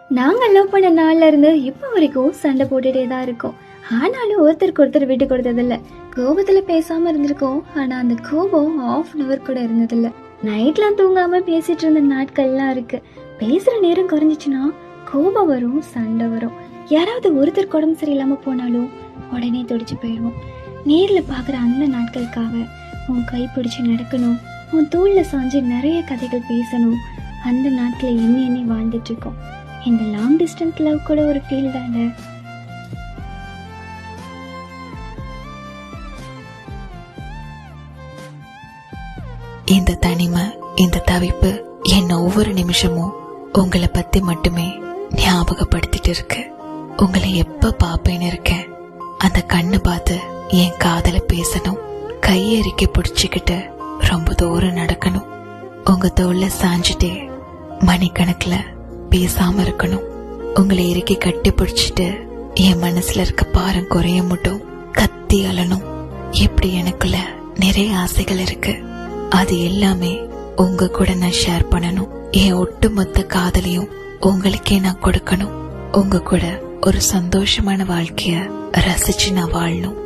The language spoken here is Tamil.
நாங்க லவ் பண்ண நாள்ல இருந்து இப்போ வரைக்கும் சண்டை போட்டுட்டே தான் இருக்கோம். ஆனாலும் ஒருத்தருக்கு ஒருத்தர் விட்டு கொடுத்ததில்ல. கோபத்துல பேசாம இருந்திருக்கோம். ஆனா அந்த கோபம் ½ கூட இருந்ததில்ல. நைட்லாம் தூங்காம பேசிட்டு இருந்த நாட்கள்லாம் இருக்கு. பேசுற நேரம் குறைஞ்சிச்சுன்னா கோபம் வரும், சண்டை வரும். யாராவது ஒருத்தருக்கு உடம்பு சரியில்லாம போனாலும் உடனே துடிச்சு போயிடுவோம். நேர்ல பாக்குற அந்த நாட்களுக்காக உன் கை பிடிச்சு நடக்கணும், உன் தோல்ல சாஞ்சு நிறைய கதைகள் பேசணும். அந்த நாட்களை எண்ணி எண்ணி வாழ்ந்துட்டு இருக்கோம். இந்த லாங் டிஸ்டன்ஸ் லவ் கூட ஒரு ஃபீல் தானே. இந்த தனிமை, இந்த தவிப்பு என்ன ஒவ்வொரு நிமிஷமும் உங்களை பத்தி மட்டுமே ஞாபகப்படுத்திட்டு இருக்கு. உங்களை எப்ப பாப்பேன்னு இருக்கேன். அந்த கண்ணு பார்த்து என் காதல பேசணும். கையெறிக்க பிடிச்சுக்கிட்டு ரொம்ப தூரம் நடக்கணும். உங்க தோல்ல சாஞ்சிட்டே மணிக்கணக்குல பேசாம இருக்கணும். உங்களை இறுக்கி கட்டி பிடிச்சிட்டு என் மனசுல இருக்க பாரம் குறைய மட்டும் கத்தி அழணும். எப்படி எனக்குள்ள நிறைய ஆசைகள் இருக்கு. அது எல்லாமே உங்க கூட நான் ஷேர் பண்ணணும். என் ஒட்டுமொத்த காதலையும் உங்களுக்கே நான் கொடுக்கணும். உங்க கூட ஒரு சந்தோஷமான வாழ்க்கைய ரசிச்சு நான் வாழணும்.